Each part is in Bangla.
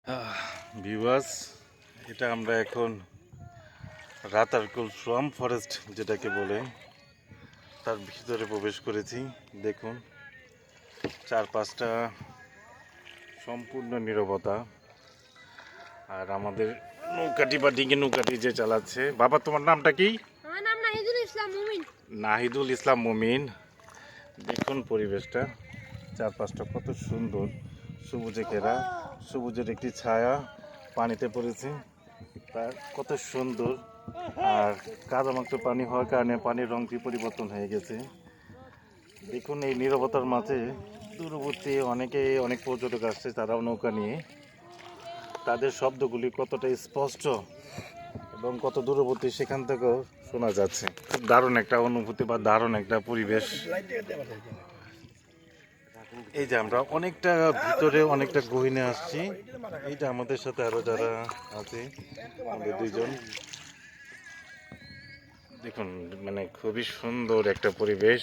ভিউয়ার্স, এটা আমরা এখন রাতারকুল সোয়াম্প ফরেস্ট যেটাকে বলে তার ভিতরে প্রবেশ করেছি। দেখুন চারপাশটা সম্পূর্ণ নীরবতা, আর আমাদের নৌকাটি বা ডিঙি নৌকাটি যে চালাচ্ছে, বাবা তোমার নামটা কি? আমার নাম নাহিদুল ইসলাম মুমিন। নাহিদুল ইসলাম মুমিন। দেখুন পরিবেশটা, চারপাশটা কত সুন্দর, সবুজে ঘেরা, সবুজের একটি ছায়া পানিতে পড়েছে, তার কত সুন্দর। আর কাদামাক্ত পানি হওয়ার কারণে পানির রঙটি পরিবর্তন হয়ে গেছে। দেখুন এই নীরবতার মাঝে দূরবর্তী অনেক পর্যটক আসছে, তারাও নৌকা নিয়ে। তাদের শব্দগুলি কতটা স্পষ্ট এবং কত দূরবর্তী সেখান থেকেও শোনা যাচ্ছে। খুব দারুণ একটা অনুভূতি বা দারুণ একটা পরিবেশ। এই যে আমরা অনেকটা ভিতরে, অনেকটা গহীনে আসছি। এই যে আমাদের সাথে আরো যারা আছে, আমাদের দুইজন। দেখুন মানে খুবই সুন্দর একটা পরিবেশ।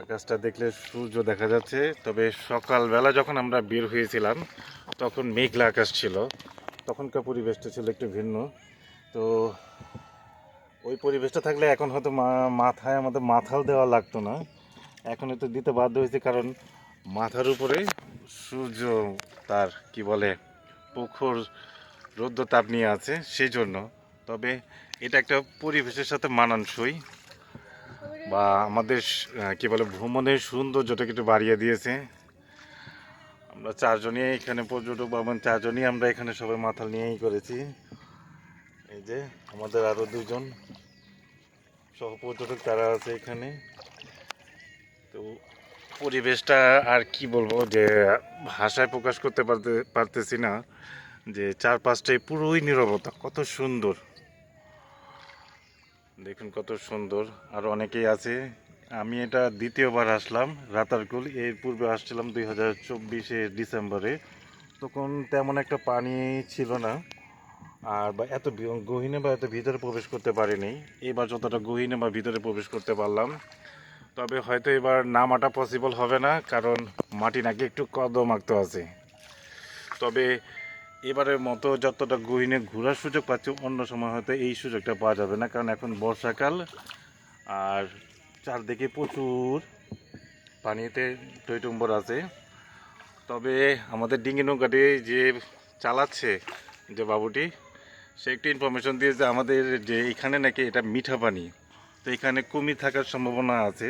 আকাশটা দেখলে সূর্য দেখা যাচ্ছে, তবে সকালবেলা যখন আমরা বের হয়েছিলাম তখন মেঘলা আকাশ ছিল, তখনকার পরিবেশটা ছিল একটু ভিন্ন। তো ওই পরিবেশটা থাকলে এখন হয়তো মাথায় আমাদের মাথাল দেওয়া লাগতো না, এখন তো দিতে বাধ্য হয়েছে, কারণ মাথার উপরে সূর্য তার কি বলে প্রখর রৌদ্র তাপ নিয়ে আছে সেই জন্য। তবে এটা একটা পরিবেশের সাথে মানানসই, বা আমাদের কি বলে ভ্রমণের সৌন্দর্যটাকে একটু বাড়িয়ে দিয়েছে। আমরা চারজনই এখানে পর্যটক, বা চারজনই আমরা এখানে সবাই মাথাল নিয়েই করেছি। এই যে আমাদের আরো দুজন সহ পর্যটক তারা আছে এখানে। তো পরিবেশটা আর কি বলবো, যে ভাষায় প্রকাশ করতে পারতেছি না, যে চারপাশটাই পুরোই নীরবতা, কত সুন্দর। দেখুন কত সুন্দর। আর অনেকেই আছে। আমি এটা দ্বিতীয়বার আসলাম রাতারকুল, এর পূর্বে আসছিলাম 2024 ডিসেম্বরে, তখন তেমন একটা পানি ছিল না, আর বা এত গহীনে বা এত ভিতরে প্রবেশ করতে পারিনি। এবার যতটা গহীনে বা ভিতরে প্রবেশ করতে পারলাম। তবে হয়তো এবার নামাটা পসিবল হবে না, কারণ মাটি নাকি একটু কর্দমাক্ত আছে। তবে এবারের মতো যতটা গহীনে ঘোরার সুযোগ পাচ্ছি, অন্য সময় হয়তো এই সুযোগটা পাওয়া যাবে না, কারণ এখন বর্ষাকাল আর চারদিকে প্রচুর পানিতে টইটুম্বর আছে। তবে আমাদের ডিঙ্গি নৌকাটি যে চালাচ্ছে, যে বাবুটি, সে একটি ইনফরমেশন দিয়েছে আমাদের যে এখানে নাকি এটা মিঠা পানি, তো এখানে কুমির থাকার সম্ভাবনা আছে।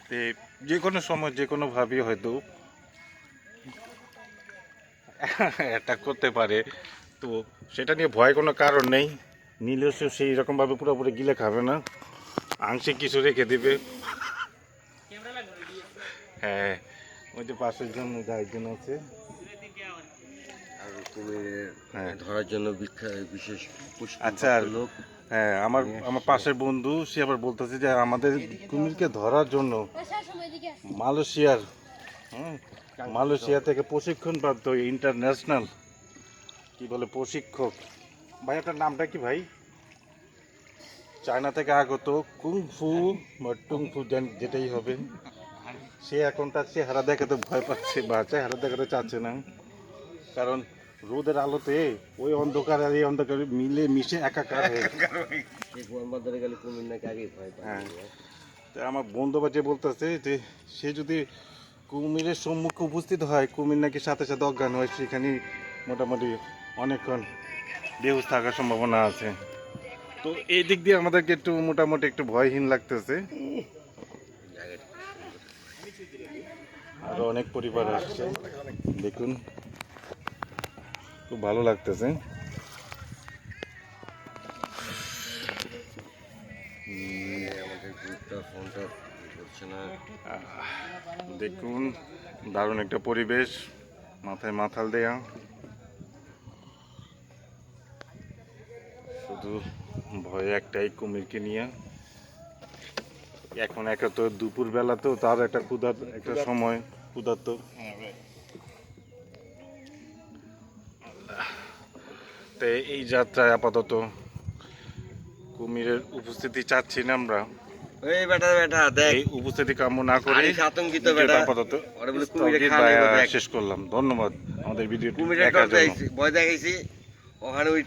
তো যে কোনো সময় যে কোনোভাবেই হয়তো অ্যাটাক করতে পারে, তো সেটা নিয়ে ভয় কোনো কারণ নেই। নিলেও সে সেই রকমভাবে পুরোপুরি গিলে খাবে না, আংশিক কিছু রেখে দিবে। হ্যাঁ, ওই যে পাশের জন্য একজন আছে হ্যাঁ ধরার জন্য বিশেষ আচ্ছা। লোক। হ্যাঁ, আমার আমার পাশের বন্ধু, সে আবার বলতেছে যে আমাদের কুমিরকে ধরার জন্য মালয়েশিয়ার মালয়েশিয়া থেকে প্রশিক্ষণপ্রাপ্ত ইন্টারন্যাশনাল কি বলে প্রশিক্ষক, ভাই আপনার নামটা কি ভাই? চায়না থেকে আগত কুংফু বা টুংফু যেটাই হবে, সে এখন তার চেহারা দেখাতে ভয় পাচ্ছে বা চেহারা দেখাতে চাচ্ছে না, কারণ রোদের আলোতে ওই অন্ধকার আর এই অন্ধকার মিলে মিশে একাকার হয়ে গেলে কুমির নাকি আগেই ভয় পায়। হ্যাঁ, তো আমার বন্ধু যে বলতেছে যে সে যদি কুমিরের সম্মুখে উপস্থিত হয়, কুমির নাকি সাথে সাথে অজ্ঞান হয়, সেখানে মোটামুটি অনেকক্ষণ বেহুশ থাকার সম্ভাবনা আছে। তো এই দিক দিয়ে আমাদেরকে একটু মোটামুটি একটু ভয়হীন লাগতেছে। আরো অনেক পরিবার আসছে, দেখুন খুব ভালো লাগতেছে। দেখুন দারুণ একটা পরিবেশ, মাথায় মাথাল দেয়া। শুধু ভয় একটাই, কুমিরকে নিয়ে। এখন একা তো দুপুর বেলা, তো তার একটা একটা সময় ক্ষুধার্ত। তো এই যাত্রায় আপাতত কুমিরের উপস্থিতি চাচ্ছি না আমরা, এই বেটা বেটা দেখ, এই উপস্থিতি কাম্য না করে আতঙ্কিত বেটা আপাতত ওরে বলে কুমিরে খাওয়া শেষ করলাম। ধন্যবাদ। আমাদের ভিডিও কুমিরের দেখার জন্য। ভয় দেখাইছি ওখানে ওই